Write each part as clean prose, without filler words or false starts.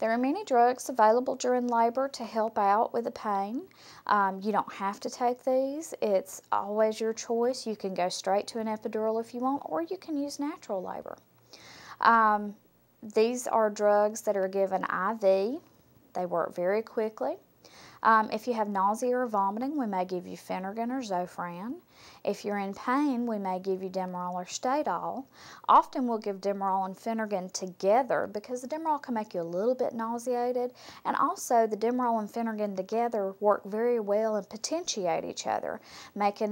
There are many drugs available during labor to help out with the pain. You don't have to take these. It's always your choice. You can go straight to an epidural if you want, or you can use natural labor. These are drugs that are given IV. They work very quickly. If you have nausea or vomiting, we may give you Phenergan or Zofran. If you're in pain, we may give you Demerol or Stadol. Often we'll give Demerol and Phenergan together because the Demerol can make you a little bit nauseated, and also the Demerol and Phenergan together work very well and potentiate each other, making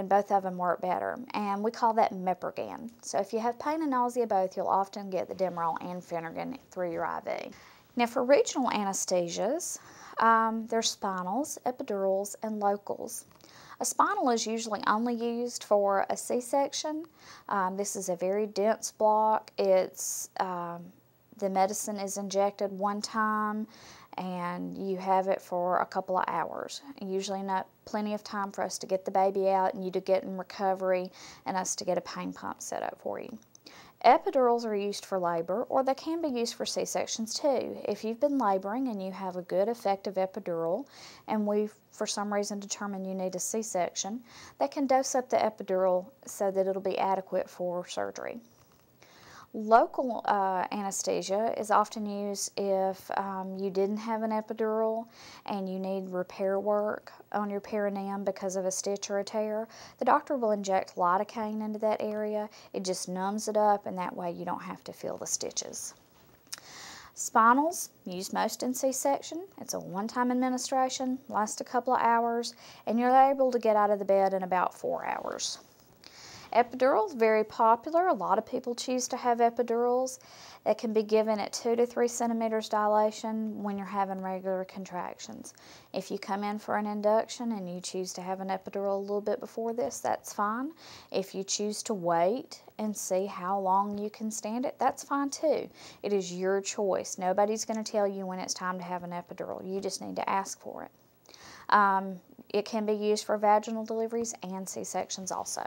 both of them work better, and we call that Mepergan. So if you have pain and nausea both, you'll often get the Demerol and Phenergan through your IV. Now for regional anesthesias, there's spinals, epidurals, and locals. A spinal is usually only used for a C-section. This is a very dense block. The medicine is injected one time and you have it for a couple of hours. Usually plenty of time for us to get the baby out and you to get in recovery and us to get a pain pump set up for you. Epidurals are used for labor, or they can be used for C-sections too. If you've been laboring and you have a good effective epidural and we've for some reason determined you need a C-section, they can dose up the epidural so that it'll be adequate for surgery. Local anesthesia is often used if you didn't have an epidural and you need repair work on your perineum because of a stitch or a tear. The doctor will inject lidocaine into that area. It just numbs it up, and that way you don't have to feel the stitches. Spinals, used most in C-section. It's a one-time administration, lasts a couple of hours, and you're able to get out of the bed in about 4 hours. Epidurals, very popular. A lot of people choose to have epidurals. It can be given at 2 to 3 centimeters dilation when you're having regular contractions. If you come in for an induction and you choose to have an epidural a little bit before this, that's fine. If you choose to wait and see how long you can stand it, that's fine too. It is your choice. Nobody's going to tell you when it's time to have an epidural. You just need to ask for it. It can be used for vaginal deliveries and C-sections also.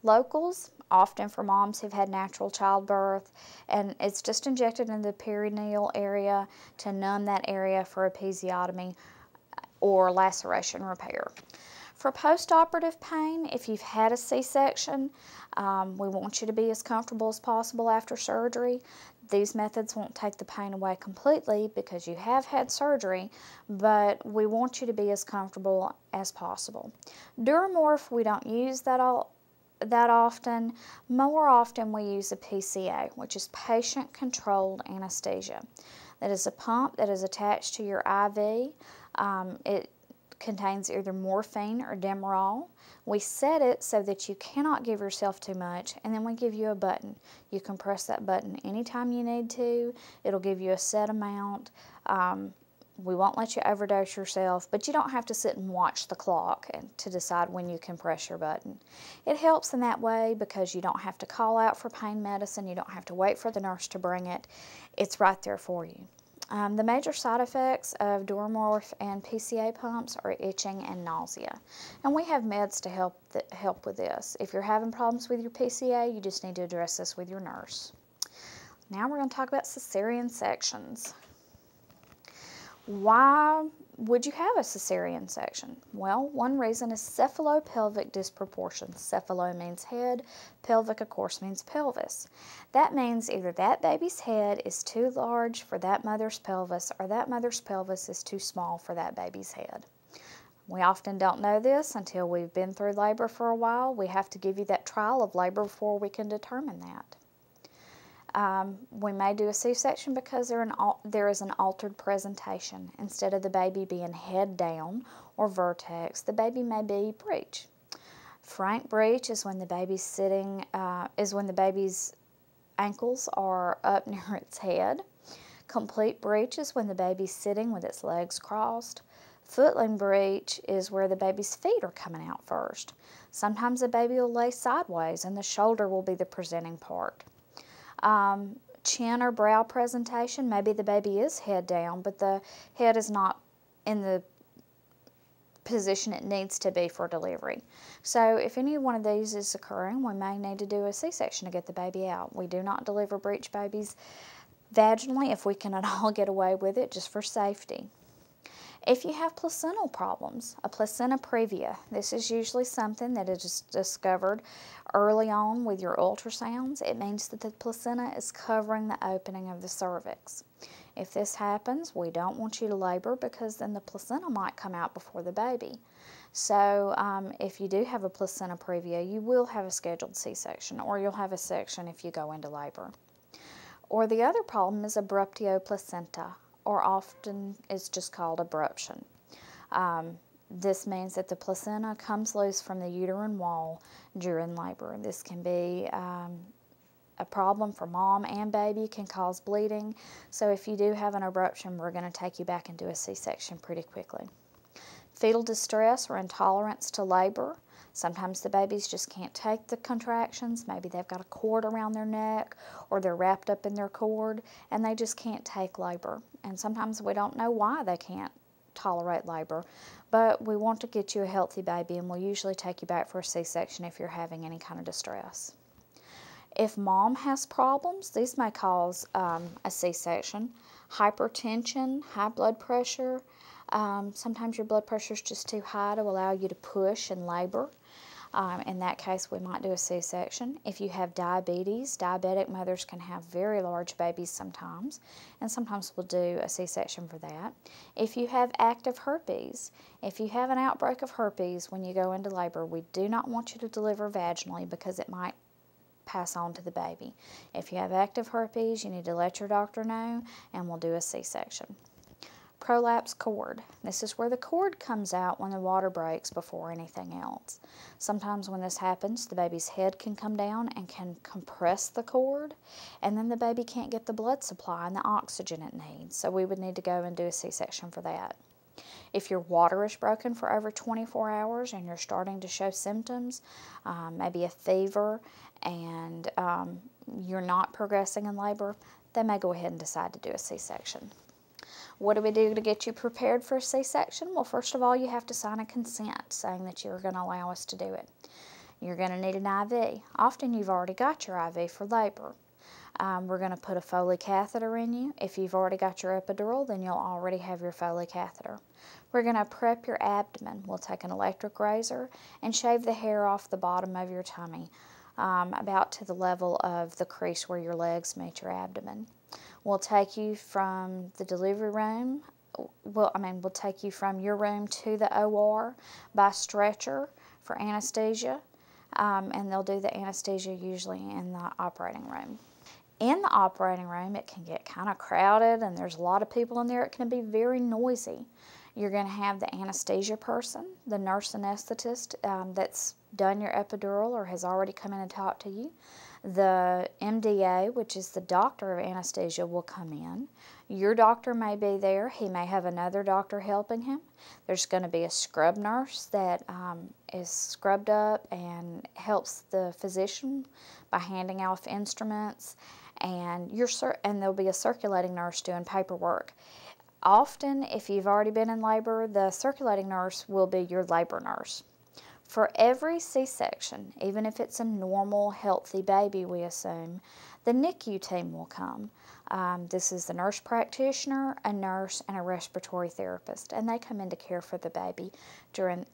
Locals, often for moms who've had natural childbirth, and it's just injected in the perineal area to numb that area for episiotomy or laceration repair. For post-operative pain, if you've had a C-section, we want you to be as comfortable as possible after surgery. These methods won't take the pain away completely because you have had surgery, but we want you to be as comfortable as possible. Duramorph, we don't use that often. More often we use a PCA, which is patient-controlled anesthesia. That is a pump that is attached to your IV. It contains either morphine or Demerol. We set it so that you cannot give yourself too much, and then we give you a button. You can press that button anytime you need to. It'll give you a set amount. We won't let you overdose yourself, but you don't have to sit and watch the clock to decide when you can press your button. It helps in that way because you don't have to call out for pain medicine. You don't have to wait for the nurse to bring it. It's right there for you. The major side effects of Duramorph and PCA pumps are itching and nausea. And we have meds to help with this. If you're having problems with your PCA, you just need to address this with your nurse. Now we're going to talk about cesarean sections. Why would you have a cesarean section? Well, one reason is cephalopelvic disproportion. Cephalo means head, pelvic, of course, means pelvis. That means either that baby's head is too large for that mother's pelvis, or that mother's pelvis is too small for that baby's head. We often don't know this until we've been through labor for a while. We have to give you that trial of labor before we can determine that. We may do a C-section because there is an altered presentation. Instead of the baby being head down or vertex, the baby may be breech. Frank breech is when the baby's sitting, when the baby's ankles are up near its head. Complete breech is when the baby's sitting with its legs crossed. Footling breech is where the baby's feet are coming out first. Sometimes the baby will lay sideways and the shoulder will be the presenting part. Chin or brow presentation, maybe the baby is head down, but the head is not in the position it needs to be for delivery. So if any one of these is occurring, we may need to do a C-section to get the baby out. We do not deliver breech babies vaginally if we can at all get away with it, just for safety. If you have placental problems, a placenta previa, this is usually something that is discovered early on with your ultrasounds. It means that the placenta is covering the opening of the cervix. If this happens, we don't want you to labor because then the placenta might come out before the baby. So if you do have a placenta previa, you will have a scheduled C-section, or you'll have a section if you go into labor. Or the other problem is abruptio placenta, or often it's just called abruption. This means that the placenta comes loose from the uterine wall during labor. This can be a problem for mom and baby, can cause bleeding. So if you do have an abruption, we're going to take you back and do a C-section pretty quickly. Fetal distress or intolerance to labor. Sometimes the babies just can't take the contractions. Maybe they've got a cord around their neck, or they're wrapped up in their cord, and they just can't take labor. And sometimes we don't know why they can't tolerate labor, but we want to get you a healthy baby, and we'll usually take you back for a C-section if you're having any kind of distress. If mom has problems, these may cause a C-section. Hypertension, high blood pressure. Sometimes your blood pressure is just too high to allow you to push and labor. In that case, we might do a C-section. If you have diabetes, diabetic mothers can have very large babies sometimes, and sometimes we'll do a C-section for that. If you have active herpes, if you have an outbreak of herpes when you go into labor, we do not want you to deliver vaginally because it might pass on to the baby. If you have active herpes, you need to let your doctor know, and we'll do a C-section. Prolapse cord. This is where the cord comes out when the water breaks before anything else. Sometimes when this happens, the baby's head can come down and can compress the cord, and then the baby can't get the blood supply and the oxygen it needs. So we would need to go and do a C-section for that. If your water is broken for over 24 hours and you're starting to show symptoms, maybe a fever, and you're not progressing in labor, they may go ahead and decide to do a C-section. What do we do to get you prepared for a C-section? Well, first of all, you have to sign a consent saying that you're going to allow us to do it. You're going to need an IV. Often you've already got your IV for labor. We're going to put a Foley catheter in you. If you've already got your epidural, then you'll already have your Foley catheter. We're going to prep your abdomen. We'll take an electric razor and shave the hair off the bottom of your tummy, about to the level of the crease where your legs meet your abdomen. We'll take you from the delivery room, we'll take you from your room to the OR by stretcher for anesthesia, and they'll do the anesthesia usually in the operating room. In the operating room, it can get kind of crowded and there's a lot of people in there. It can be very noisy. You're going to have the anesthesia person, the nurse anesthetist that's done your epidural or has already come in and talked to you. The MDA, which is the doctor of anesthesia, will come in. Your doctor may be there. He may have another doctor helping him. There's going to be a scrub nurse that is scrubbed up and helps the physician by handing off instruments, and there'll be a circulating nurse doing paperwork. Often, if you've already been in labor, the circulating nurse will be your labor nurse. For every C-section, even if it's a normal, healthy baby, we assume, the NICU team will come. This is the nurse practitioner, a nurse, and a respiratory therapist, and they come in to care for the baby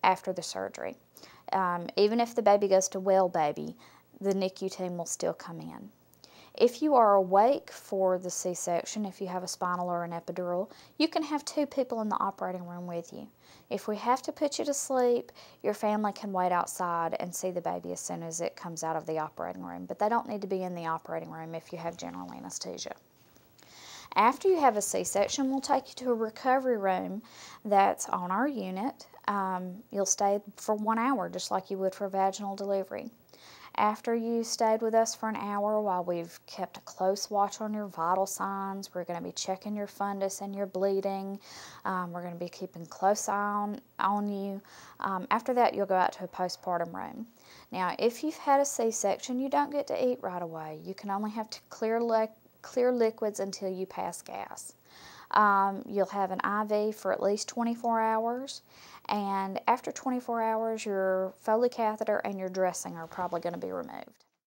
after the surgery. Even if the baby goes to well baby, the NICU team will still come in. If you are awake for the C-section, if you have a spinal or an epidural, you can have 2 people in the operating room with you. If we have to put you to sleep, your family can wait outside and see the baby as soon as it comes out of the operating room, but they don't need to be in the operating room if you have general anesthesia. After you have a C-section, we'll take you to a recovery room that's on our unit. You'll stay for 1 hour, just like you would for vaginal delivery. After you stayed with us for an hour, while we've kept a close watch on your vital signs, we're going to be checking your fundus and your bleeding. We're going to be keeping close eye on you. After that, you'll go out to a postpartum room. Now, if you've had a C-section, you don't get to eat right away. You can only have to clear liquids until you pass gas. You'll have an IV for at least 24 hours. And after 24 hours, your Foley catheter and your dressing are probably going to be removed.